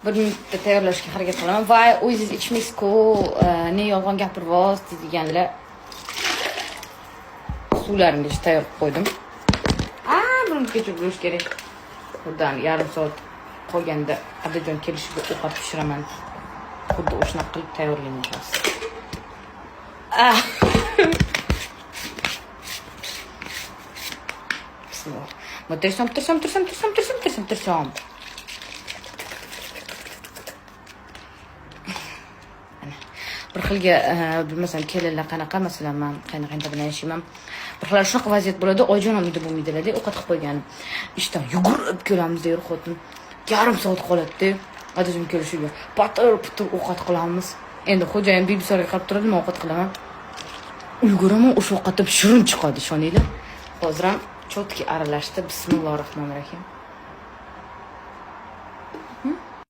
1 minutda tayyorlashga harakat qilaman. Va o'zingiz ichmaysiz-ku, ne yolg'on gapirvoz deganlar. Suvlarimni tayyor qilib qo'ydim. Buni kechirib qo'yish kerak. Bundan yarim soat qolganda Adajon kelishiga ovqat pishiraman. Xuddi o'shani qilib tayyorlayman hozir. Bismillah. Tirsam. Bir xilga bilmasam kelinlar qanaqa, masalan men qaynoqanda bilan yashayman. Bir xil shunaqa vaziyat bo'ladi, oyijon uyda bo'lmaydilar-da, ovqat qilib qo'ygan. Ishdan yugurib kelamiz der xotin. Yarim soat qoladi-da. Adajon kelishiga patir ovqat qilamiz. Endi xo'jayin bibisarga qarab turadi, men ovqat qilaman. Ulguraman, o'sha ovqatda shirin chiqadi, ishoninglar. Hozir ham chotki aralashdi. Bismillahirrohmanirrohim.